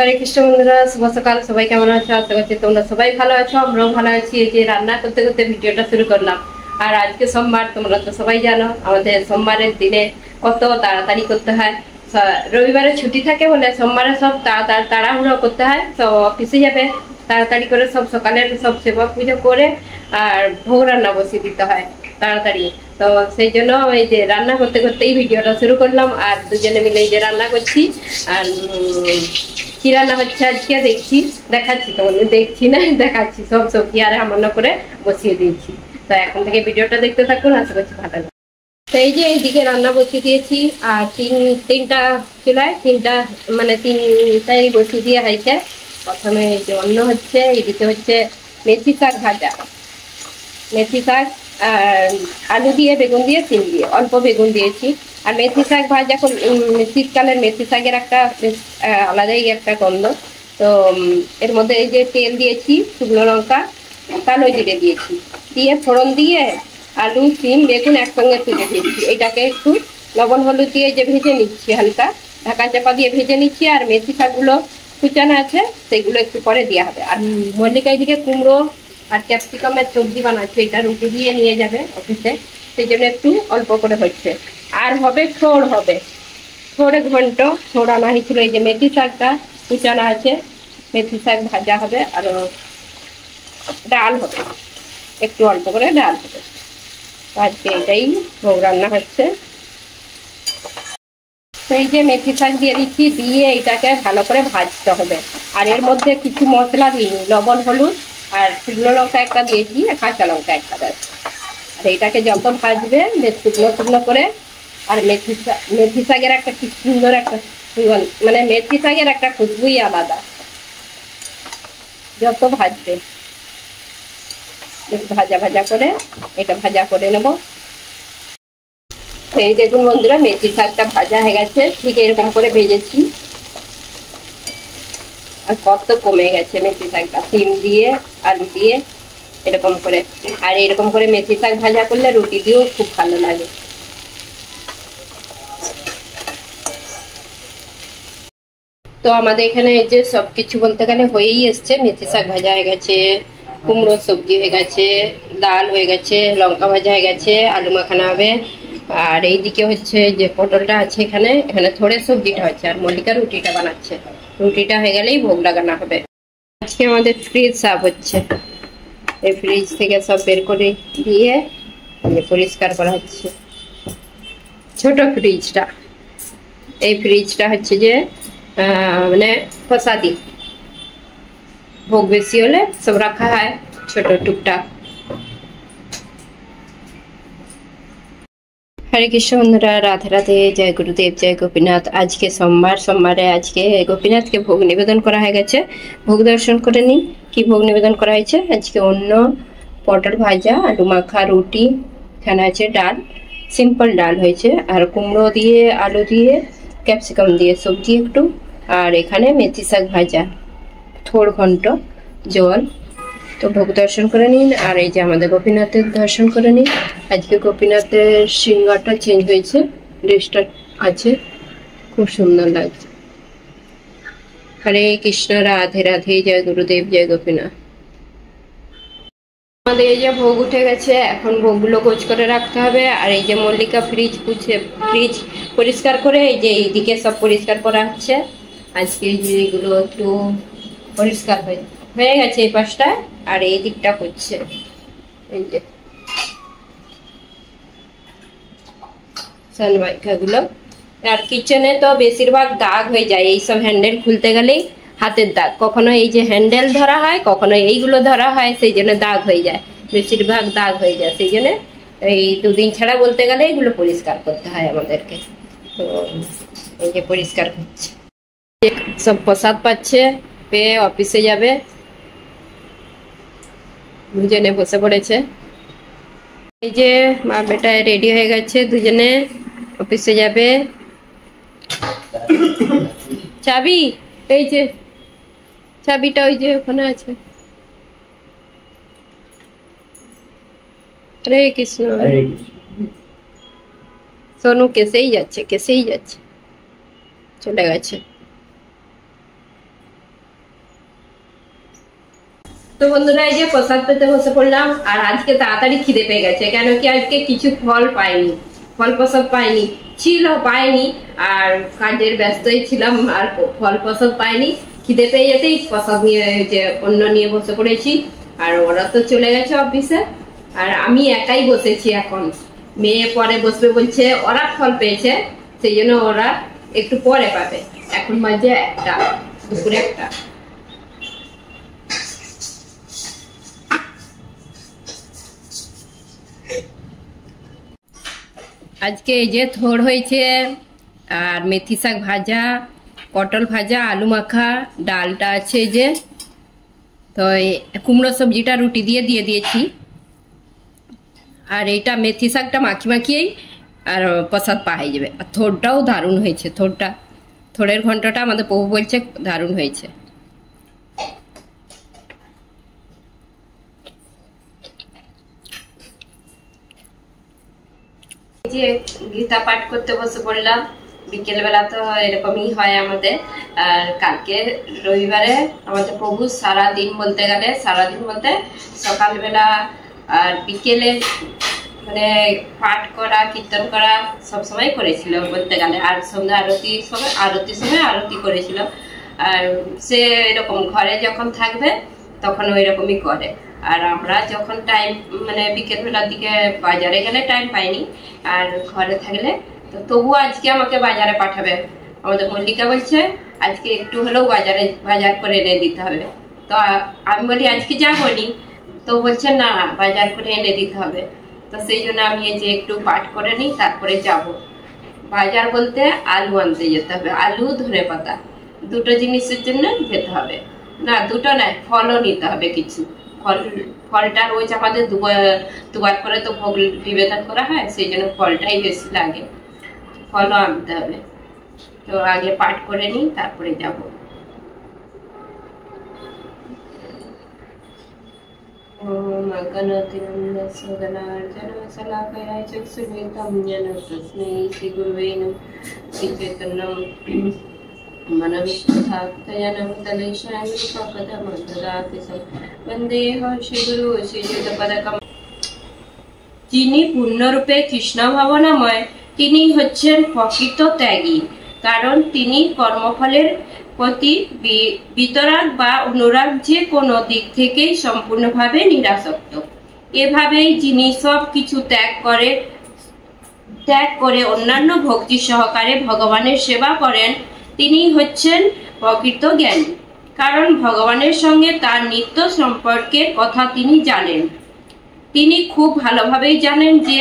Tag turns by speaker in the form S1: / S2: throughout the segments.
S1: হরে কৃষ্ণ বন্ধুরা, শুভ সকাল। সবাই কেমন আছো? আশা করছি তোমরা সবাই ভালো আছো, আমরাও ভালো আছি। এই যে রান্না করতে করতে ভিডিওটা শুরু করলাম। আর আজকে সোমবার, তোমরা তো সবাই জানো আমাদের সোমবারের দিনে কত তাড়াতাড়ি করতে হয়। রবিবারে ছুটি থাকে বলে সোমবারে সব তাড়াহুড়ো করতে হয়। তো অফিসে যাবে, তাড়াতাড়ি করে সব সকালের সব সেবা পুজো করে আর ভোগ রান্না বসিয়ে দিতে হয় তাড়াতাড়ি। তো সেই জন্য এই যে রান্না করতে করতেই ভিডিওটা শুরু করলাম। আর দুজনে মিলে এই যে রান্না করছি। আর কি রান্না হচ্ছে আজকে দেখাচ্ছি তোমাদের, দেখছি না দেখাচ্ছি। সব সবজি আর সামান্য করে বসিয়ে দিয়েছি। তো এখন থেকে ভিডিওটা দেখতে থাকুন, আশা করছি ভালো লাগবে। তো এই যে এইদিকে রান্না বসিয়ে দিয়েছি। আর তিনটা চুলায় তিনটাই বসিয়ে দিয়ে হয়েছে। প্রথমে এই যে অন্য হচ্ছে, এইদিকে হচ্ছে মেথি শাক ভাজা। মেথি শাক আর আলু দিয়ে, বেগুন দিয়ে, সিম দিয়ে, অল্প বেগুন দিয়েছি। আর মেথি শাক ভাজা, শীতকালের মেথি শাকের একটা আলাদাই একটা গন্ধ। তো এর মধ্যে এই যে তেল দিয়েছি, শুকনো লঙ্কা, কালো জিরে দিয়েছি, দিয়ে ফোড়ন দিয়ে আলু, সিম, বেগুন একসঙ্গে তুলে দিয়েছি। এটাকে একটু লবণ হলুদ দিয়ে যে ভেজে নিচ্ছি, হালকা ঢাকা চাপা দিয়ে ভেজে নিচ্ছি। আর মেথি শাকগুলো কুচানো আছে, সেগুলো একটু পরে দেওয়া হবে। আর মল্লিকা এদিকে কুমড়ো আর ক্যাপসিকামের সবজি বানাচ্ছে, এটা রুটি দিয়ে নিয়ে যাবে অফিসে, সেই জন্য একটু অল্প করে হচ্ছে। আর হবে ছোড়, হবে ছোড়ে ঘন্ট। ছোড় আনা হয়েছিল। এই যে মেথি শাকটা কুচানো আছে, মেথি শাক ভাজা হবে। আর ডাল হবে, একটু অল্প করে ডাল হবে। আজকে এটাই ভোগ রান্না হচ্ছে। এই যে মেথি শাক দিয়ে দিচ্ছি, দিয়ে এটাকে ভালো করে ভাজতে হবে। আর এর মধ্যে কিছু মশলা দিইনি, লবণ হলুদ আর শুকনো লঙ্কা একটা দিয়েছি, কাঁচা লঙ্কা একটা দিয়েছি। আর এটাকে যত ভাজবে শুকনো শুকনো করে। আর মেথি শাকের একটা কি সুন্দর একটা মেথি শাকের একটা খুশবুই আলাদা। যত ভাজবে ভাজা ভাজা করে এটা ভাজা করে নেব। এই দেখুন বন্ধুরা, মেথি শাকটা ভাজা হয়ে গেছে, ঠিক এরকম করে ভেজেছি। আর কত কমে গেছে মেথি শাকটা, সিম দিয়ে আলু দিয়ে এরকম করে। আর এরকম করে মেথি শাক ভাজা করলে রুটি দিয়েও খুব ভালো লাগে। তো আমাদের এখানে এই যে সবকিছু বলতে গেলে হয়েই এসছে। মেথি শাক ভাজা হয়ে গেছে, কুমড়োর সবজি হয়ে গেছে, ডাল হয়ে গেছে, লঙ্কা ভাজা হয়ে গেছে, আলু মাখানা হবে। আর এইদিকে হচ্ছে যে পটলটা আছে, এখানে থোড়ে সবজিটা হচ্ছে। আর মল্লিকা রুটিটা বানাচ্ছে। রুটিটা হয়ে গেলেই ভোগ লাগানো হবে। আজকে আমাদের ফ্রিজ সাফ হচ্ছে। এই ফ্রিজ থেকে সব বের করে দিয়ে পরিষ্কার করা হচ্ছে। ছোট ফ্রিজটা, এই ফ্রিজটা হচ্ছে যে প্রসাদি, ভোগ বেশি হলে সব রাখা হয় ছোট টুকটাক। হরে কৃষ্ণ বন্ধুরা, রাধে রাধে, জয় গুরুদেব, জয় গোপীনাথ। আজকে সোমবারে আজকে গোপীনাথকে ভোগ নিবেদন করা হয়ে গেছে। ভোগ দর্শন করে নিই কি ভোগ নিবেদন করা হয়েছে। আজকে অন্য পটল ভাজা, আলু মাখা, রুটি, এখানে আছে ডাল, সিম্পল ডাল হয়েছে। আর কুমড়ো দিয়ে, আলু দিয়ে, ক্যাপসিকাম দিয়ে সবজি একটু। আর এখানে মেথি শাক ভাজা, থোড় ঘন্ট, জল। তো ভোগ দর্শন করে নিন। আর এই যে আমাদের গোপীনাথের দর্শন করে নিন। আজকে গোপীনাথের সিংহাটা চেঞ্জ হয়েছে, ড্রেসটা আছে, খুব সুন্দর লাগছে। হরে কৃষ্ণ, রাধে রাধে, জয় গুরুদেব, জয় গোপীনাথ। আমাদের এই যে ভোগ উঠে গেছে, এখন ভোগগুলো গোছ করে রাখতে হবে। আর এই যে মল্লিকা ফ্রিজ পরিষ্কার করে, এই যে এইদিকে সব পরিষ্কার করা হচ্ছে। আজকে যে এগুলো একটু পরিষ্কার হয়ে গেছে এই পাশটা, আর এই দিকটা হচ্ছে। এই যে সানমাইকাগুলো। আর কিচেনে তো বেশিরভাগ দাগ হয়ে যায়, এইসব হ্যান্ডেল খুলতে গেলেই হাতের দাগ। কখনো এই যে হ্যান্ডেল ধরা হয়, কখনো এইগুলো ধরা হয়, সেই জন্য দাগ হয়ে যায়, বেশিরভাগ দাগ হয়ে যায়। সেই জন্য এই দুদিন ছাড়া বলতে গেলে এগুলো পরিষ্কার করতে হয় আমাদেরকে। তো এই যে পরিষ্কার করছে, সব প্রসাদ পাচ্ছে, পেয়ে অফিসে যাবে। দুজনে বসে পড়েছে। এই যে মা বেটা রেডি হয়ে গেছে, দুজনে অফিসে যাবে। চাবি, এই যে চাবিটা ওই যে ওখানে আছে। হরে কৃষ্ণ। সোনু কেসেই যাচ্ছে, চলে গেছে। তো বন্ধুরা এই যে প্রসাদ পেতে বসে পড়লাম। আর আজকে তাড়াতাড়ি খিদে পেয়ে গেছে, কেন কি আজকে কিছু ফল পাইনি, ফল প্রসাদ পাইনি, ছিল পাইনি, আর কাজের ব্যস্তই ছিলাম, আর ফল প্রসাদ পাইনি। খিদে পেয়ে যেতেই প্রসাদ নিয়ে যে অন্য নিয়ে বসে পড়েছি। আর ওরা তো চলে গেছে অফিসে, আর আমি একাই বসেছি। এখন মেয়ে পরে বসবে বলছে, ওরা ফল পেয়েছে সেই জন্য ওরা একটু পরে পাবে। এখন বাজে 1টা, দুপুরে 1টা। আজকে এই যে থোড় হয়েছে, আর মেথি শাক ভাজা, পটল ভাজা, আলু মাখা, ডালটা আছে এই যে। তো কুমড়ো সবজিটা রুটি দিয়ে দিয়েছি। আর এইটা মেথি শাকটা মাখিয়েই আর প্রসাদ পাওয়া যাবে। আর থোড়টাও দারুণ হয়েছে, থোড়ের ঘন্টটা আমাদের প্রভু বলছে দারুণ হয়েছে। যে গীতা পাঠ করতে বসে পড়লাম। বিকেল বেলা তো এরকমই হয় আমাদের। আর কালকে রবিবারে আমাদের প্রভু সারাদিন বলতে গেলে, সারাদিন বলতে সকালবেলা আর বিকেলে মানে পাঠ করা, কীর্তন করা সবসময় করেছিল বলতে গেলে। আর সন্ধ্যা আরতির সময় আরতি করেছিল। আর সে এরকম ঘরে যখন থাকবে তখন ওই রকমই করে। আর আমরা যখন টাইম মানে বিকেল বেলার দিকে বাজারে গেলে টাইম পাইনি, আর ঘরে থাকলে তো তবু আজকে আমাকে বাজারে পাঠাবে। আমাদের মল্লিকা বলছে আজকে একটু হলেও বাজার করে এনে দিতে হবে। তো আমি বলি আজকে যাবনি, তো বলছে না বাজার করে এনে দিতে হবে। তো সেই জন্য আমি এই যে একটু পাঠ করে নিই, তারপরে যাব বাজার। বলতে আলু আনতে যেতে হবে, আলু ধনেপাতা দুটো জিনিসের জন্য যেতে হবে। না দুটো নয়, ফলও নিতে হবে কিছু। ফলটা রোজ আমাদের দুবার করে তো ভোগ নিবেদন করা হয়, সেই জন্য ফলটাই বেশি লাগে, ফলও আনতে হবে। তো আগে পাঠ করে নিই, তারপরে যাব। ओम अगणतिनन्दस्वगणार्चनशलाकया चक्षुर्मिलितं येन तस्मै श्रीगुरुवे नमः। श्रीचैतन्यं मनविष्णुभक्तजनं तलेशायिपकदमददातिसं वन्देऽहं श्रीगुरु श्रीयुतपदकम्। যিনি পূর্ণরূপে কৃষ্ণ ভাবনাময়, তিনি হচ্ছেন প্রকৃত ত্যাগী। কারণ তিনি কর্মফলের প্রতি বিতরাগ বা অনুরাগ যে কোনো দিক থেকেই সম্পূর্ণভাবে নিরাসক্ত। এভাবেই যিনি সব কিছু ত্যাগ করে অন্যান্য ভক্তি সহকারে ভগবানের সেবা করেন, তিনি হচ্ছেন প্রকৃত জ্ঞানী। কারণ ভগবানের সঙ্গে তার নিত্য সম্পর্কের কথা তিনি জানেন। তিনি খুব ভালোভাবেই জানেন যে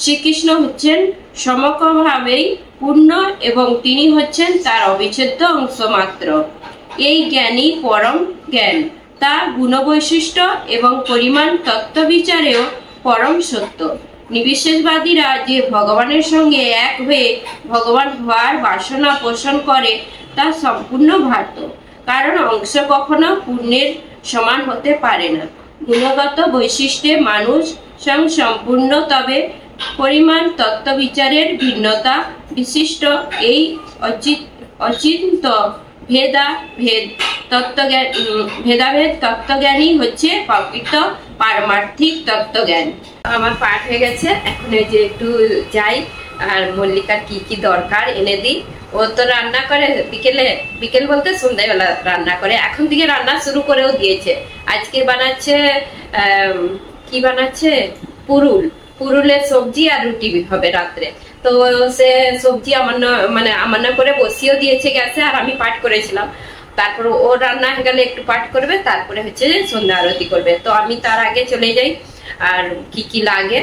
S1: শ্রীকৃষ্ণ হচ্ছেন সমগ্রভাবেই পূর্ণ এবং তিনি হচ্ছেন তার অবিচ্ছেদ্য অংশ মাত্র। এই জ্ঞানী পরম জ্ঞান, তার গুণবৈশিষ্ট্য এবং পরিমাণ তত্ত্ব বিচারেও পরম সত্য। নির্বিশেষবাদীরা যে ভগবানের সঙ্গে এক হয়ে ভগবান হওয়ার বাসনা পোষণ করে তা সম্পূর্ণ ভ্রান্ত। কারণ অংশ কখনো পূর্ণের সমান হতে পারে না। গুণগত বৈশিষ্ট্যে মানুষ সম্পূর্ণ, তবে পরিমাণ তত্ত্ব বিচারের ভিন্নতা বিশিষ্ট এই অচিন্ত ভেদাভেদ তত্ত্বজ্ঞানই হচ্ছে প্রকৃত পারমার্থিক তত্ত্বজ্ঞান। আমার পাঠ হয়ে গেছে, এখন এই যে একটু যাই আর মল্লিকার কি কি দরকার এনে দিই। ও তো রান্না করে বিকেল বলতে সন্ধ্যাবেলা রান্না করে, এখন থেকে রান্না শুরু করেও দিয়েছে। আজকে বানাচ্ছে কি বানাচ্ছে, পুরুলের সবজি আর রুটি হবে রাত্রে। তো সে সবজি আমার করে বসিয়েও দিয়েছে গ্যাসে, আর আমি পাঠ করেছিলাম। তারপর ও রান্না হয়ে গেলে একটু পাঠ করবে, তারপরে হচ্ছে সন্ধ্যা আরতি করবে। তো আমি তার আগে চলে যাই। আর কি কি লাগে,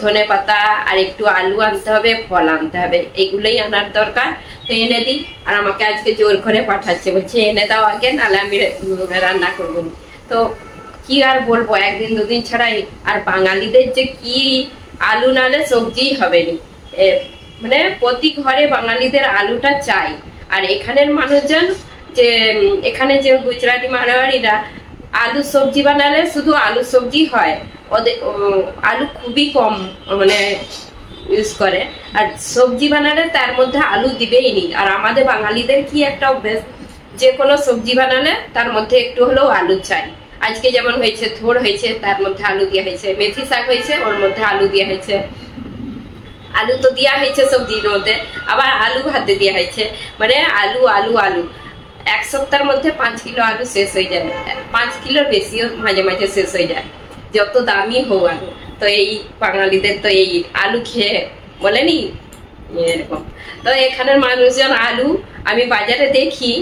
S1: ধনে পাতা আর একটু আলু আনতে হবে, ফল আনতে হবে, এগুলোই আনার দরকার। তো এনে দিই। আর আমাকে আজকে জোর করে পাঠাচ্ছে, বলছে এনে দাও আগে, নাহলে আমি রান্না করবো। তো কি আর বলবো, একদিন দুদিন ছাড়াই। আর বাঙালিদের যে কি আলু নালে সবজি হবে না, মানে প্রতি ঘরে বাঙালিদের আলুটা চাই। আর এখানের মানুষজন এখানে যে গুজরাটি মারোয়ারিরা আলু সবজি বানালে শুধু আলু সবজি হয়, ওদের আলু খুবই কম মানে ইউজ করে। আর সবজি বানালে তার মধ্যে আলু দিবেই নি। আর আমাদের বাঙালিদের কি একটা অভ্যেস, যে কোনো সবজি বানালে তার মধ্যে একটু হলেও আলু চাই। আজকে যেমন হয়েছে থোড় হয়েছে, তার মধ্যে আলু দেওয়া হয়েছে, মেথি শাক হয়েছে ওর মধ্যে আলু দেওয়া হয়েছে, আলু তো দেওয়া হয়েছে সবজির মধ্যে, আবার আলু ভাতে দেওয়া হয়েছে, মানে আলু আলু আলু। এক সপ্তাহের মধ্যে 5 কিলো আলু শেষ হয়ে যায়, 5 কিলোর বেশিও মাঝে মাঝে শেষ হয়ে যায়, যত দামি হোক আলু। তো এই বাঙালিদের তো এই আলু খেয়ে বলেনি এরকম। তো এখানের মানুষজন আলু আমি বাজারে দেখি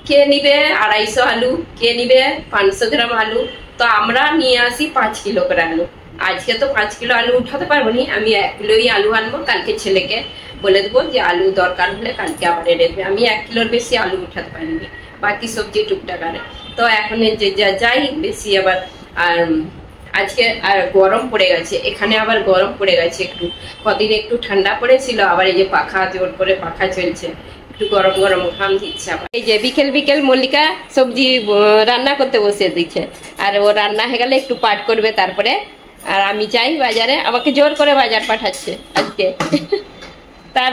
S1: কে নিবে 250 আলু, কে নিবে 500 গ্রাম আলু, তো আমরা নিয়ে আসি 5 কিলো করে আলু। আজকে তো 5 কিলো আলু উঠাতে পারবো নি, আমি 1 কিলোই আলু আনবো, কালকে ছেলেকে বলে দেবো যে আলু দরকার হলে কালকে আবার এনে দেবে। আমি 1 কিলোর বেশি আলু উঠাতে পারিনি, বাকি সবজি টুকটাক আনে। তো এখন যে যাই বেশি আবার। আর আজকে আর গরম পড়ে গেছে, এখানে আবার গরম পড়ে গেছে একটু, কদিন একটু ঠান্ডা পড়েছিল, আবার এই যে পাখা জোর করে পাখা চলছে, একটু গরম গরম ঘাম দিচ্ছে। আবার এই যে বিকেল বিকেল মল্লিকা সবজি রান্না করতে বসে দিচ্ছে, আর ও রান্না হয়ে গেলে একটু পাট করবে তারপরে। আর আমি যাই বাজারে, আমাকে জোর করে বাজার পাঠাচ্ছে আজকে। তার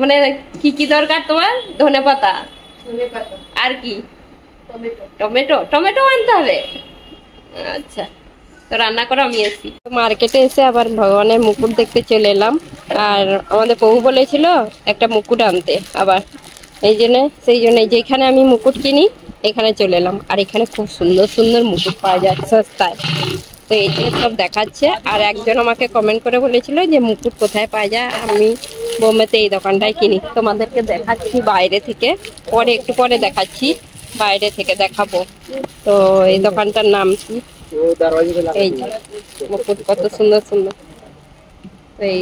S1: মানে কি কি দরকার তোমার? ধনেপাতা আর কি? টমেটো। টমেটো আনতে হবে, আচ্ছা। তো রান্না করো, আমি এসছি। মার্কেটে এসে আবার ভগবানের মুকুট দেখতে চলে এলাম, আর আমাদের বউ বলেছিল একটা মুকুট আনতে, আবার এই জন্য সেই জন্য যেখানে আমি মুকুট কিনি এখানে চলে এলাম। আর এখানে খুব সুন্দর সুন্দর মুকুট পাওয়া যায় সস্তায়, তো এই জন্য সব দেখাচ্ছে। আর একজন আমাকে কমেন্ট করে বলেছিল যে মুকুট কোথায় পাওয়া যায়, আমি বোম্বেতে এই দোকানটায় কিনি। তোমাদেরকে দেখাচ্ছি বাইরে থেকে, পরে একটু পরে দেখাচ্ছি, বাইরে থেকে দেখাবো। তো এই দোকানটার নাম কি, এই যে মুকুট কত সুন্দর সুন্দর। এই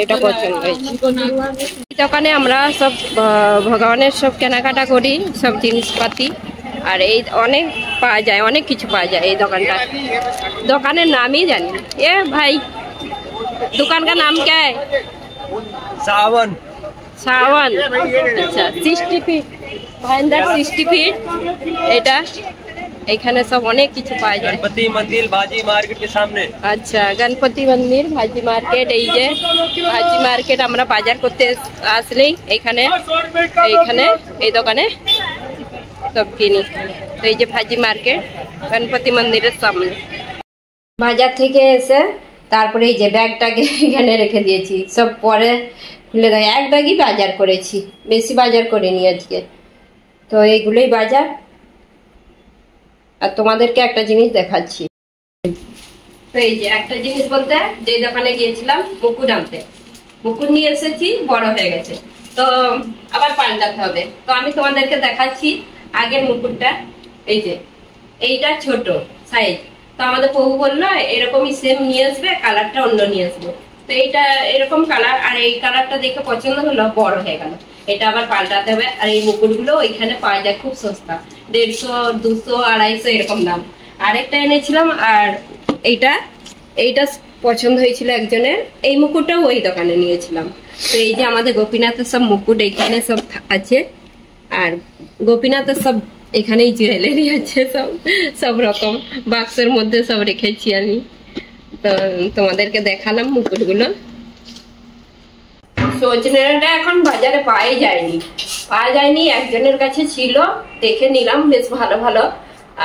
S1: এটা পছন্দ হয়েছে। এই দোকানে আমরা সব ভগবানের সব কেনাকাটা করি, সব জিনিসপাতি। আর এই অনেক পাওয়া যায়, অনেক কিছু পাওয়া যায় এই দোকানটা। দোকানের নামই জানি এ ভাই, दुकान का नाम क्या है?
S2: सावन।
S1: सावन, अच्छा। 60 फीट भाईंदार 60 फीट এটা এখানে সব অনেক কিছু পাওয়া যায়।
S2: गणपति मंदिर भाजी मार्केट के सामने।
S1: আচ্ছা, গণপতি মন্দির ভাজি মার্কেট। এই যে ভাজি মার্কেট, আমরা বাজার করতে আসলেই এখানে এই দোকানে সব কিনি। তো এই যে ভাজি মার্কেট গণপতি মন্দিরের সামনে। বাজার থেকে এসে তারপরে এই যে ব্যাগটাকে এখানে রেখে দিয়েছি, সব পরে খুলে দেয়। এক ব্যাগই বাজার করেছি, বেশি বাজার করিনি আজকে। তো এইগুলোই বাজার। আর তোমাদেরকে একটা জিনিস দেখাচ্ছি। তো এই যে একটা জিনিস বলতে, যে দোকানে গিয়েছিলাম মুকুট আনতে, মুকুট নিয়ে এসেছি, বড় হয়ে গেছে, তো আবার পাল্টাতে হবে। তো আমি তোমাদেরকে দেখাচ্ছি আগের মুকুটটা। এই যে এইটা ছোট সাইজ, তো আমাদের প্রভু বললো এরকমই সেম নিয়ে আসবে, কালারটা অন্য নিয়ে আসবে। তো এইটা এরকম কালার, আর এই কালারটা দেখে পছন্দ হলো, বড় হয়ে গেল, এটা আবার পাল্টাতে হবে। আর এই মুকুটগুলো ওইখানে পাওয়া যায় খুব সস্তা, 150, 200, 250 এরকম দাম। আরেকটা এনেছিলাম, আর এইটা পছন্দ হয়েছিল একজনের, এই মুকুটটাও ওই দোকানে নিয়েছিলাম। তো এই যে আমাদের গোপীনাথের সব মুকুট এখানে সব আছে, আর গোপীনাথের সব এখানেই জুয়েলারি আছে, সব রকম বাক্সের মধ্যে সব রেখেছি আমি। তো তোমাদেরকে দেখালাম মুকুটগুলো। সজনেটা এখন বাজারে পাওয়া যায়নি, একজনের কাছে ছিল, দেখে নিলাম, বেশ ভালো ভালো।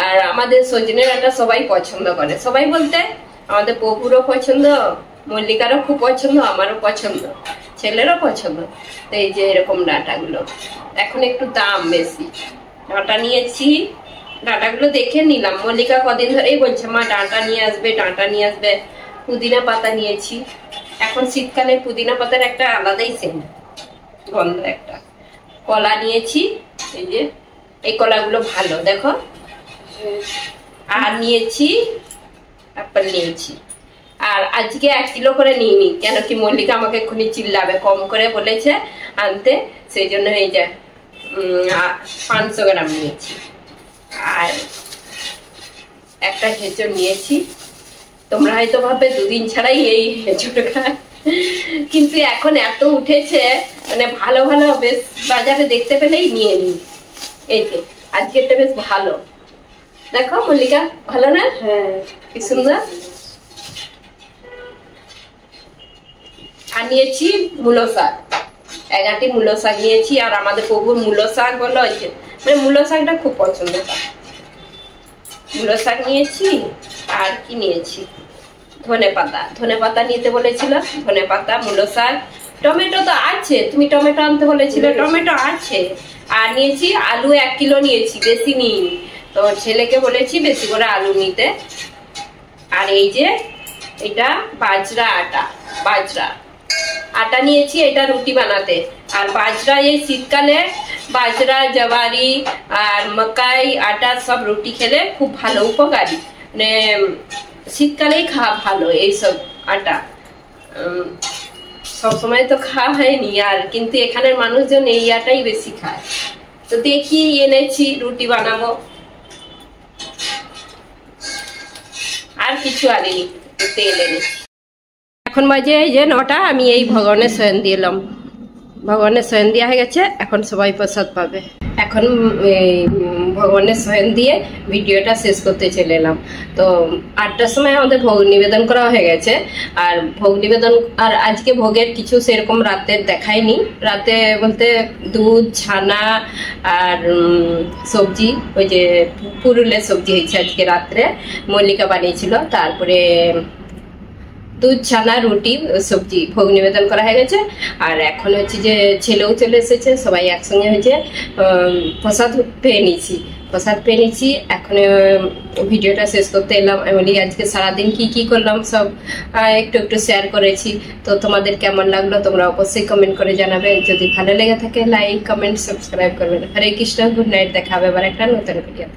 S1: আর আমাদের সজনে ডাঁটা সবাই পছন্দ করে, সবাই বলতে আমাদের প্রভুরও পছন্দ, মল্লিকারও খুব পছন্দ, আমারও পছন্দ, ছেলেরও পছন্দ। তো এই যে এরকম ডাঁটাগুলো এখন একটু দাম বেশি। ডাঁটা নিয়েছি, ডাঁটাগুলো দেখে নিলাম। মল্লিকা কদিন ধরেই বলছে মা ডাঁটা নিয়ে আসবে। পুদিনা পাতা নিয়েছি, এখন শীতকালে পুদিনা পাতার একটা আলাদাই সেন্ট, গন্ধ একটা। কলা নিয়েছি, এই যে এই কলাগুলো ভালো দেখো। আর নিয়েছি অ্যাপেল নিয়েছি। আর আজকে 1 কিলো করে নিইনি, কেন কি মল্লিকা আমাকে এক্ষুনি চিল্লাবে, কম করে বলেছে আনতে, সেই জন্য এই যে 500 গ্রাম নিয়েছি। আর একটা হেঁচড় নিয়েছি। তোমরা হয়তো ভাববে 2 দিন ছাড়াই এই হেঁচড় খায়, কিন্তু এখন এত উঠেছে, মানে ভালো ভালো বেশ বাজারে দেখতে পেলেই নিয়ে নিই। এই যে আজকেরটা বেশ ভালো, দেখো মল্লিকা, ভালো না? হ্যাঁ, কি সুন্দর। আর নিয়েছি মূলো শাক, 11টি মূলো শাক নিয়েছি। আর আমাদের প্রভুর মূলো শাক বলো, মানে মূলো শাকটা খুব পছন্দ তার। মূলো শাক নিয়েছি। আর কি নিয়েছি, ধনে পাতা নিতে বলেছিল, ধনে পাতা, মূলো শাক, টমেটো তো আছে, তুমি টমেটো আনতে বলেছিলে, টমেটো আছে। আর নিয়েছি আলু 1 কিলো নিয়েছি, বেশি নিইনি, তো ছেলেকে বলেছি বেশি করে আলু নিতে। আর এই যে এটা বাজরা আটা নিয়েছি, এটা রুটি বানাতে। আর বাজরা এই শীতকালে বাজরা, জবারি আর মকাই আটা সব রুটি খেলে খুব ভালো, উপকারী, মানে শীতকালেই খাওয়া ভালো এইসব আটা। সবসময় তো খাওয়া হয়নি আর, কিন্তু এখানের মানুষজন এই আটাই বেশি খায়। তো দেখি এনেছি, রুটি বানাবো। আর কিছু আনিনি, তেল এনেছি। এখন বাজে এই যে 9টা, আমি এই ভগবানের শয়ন দিলাম, ভগবানের শয়ন দেওয়া হয়ে গেছে। এখন সবাই প্রসাদ পাবে। এখন ভগবানের শয়ন দিয়ে ভিডিওটা শেষ করতে চলে এলাম। তো 8টার সময় আমাদের ভোগ নিবেদন করা হয়ে গেছে। আর ভোগ নিবেদন, আর আজকে ভোগের কিছু সেরকম রাতে দেখায়নি। রাতে বলতে দুধ, ছানা আর সবজি, ওই যে পুরুলের সবজি হয়েছে আজকে রাত্রে, মল্লিকা বানিয়েছিল। তারপরে দুধ, ছানা, রুটি, সবজি ভোগ নিবেদন করা হয়ে গেছে। আর এখন হচ্ছে যে ছেলেও চলে এসেছে, সবাই একসঙ্গে হয়েছে প্রসাদ পেয়ে নিচ্ছি। এখন ভিডিওটা শেষ করতে এলাম। আমি আজকে সারাদিন কি করলাম সব একটু শেয়ার করেছি। তো তোমাদের কেমন লাগলো তোমরা অবশ্যই কমেন্ট করে জানাবে। যদি ভালো লেগে থাকে লাইক, কমেন্ট, সাবস্ক্রাইব করবেন। হরে কৃষ্ণ, গুড নাইট। দেখা হবে আবার একটা নতুন ভিডিও।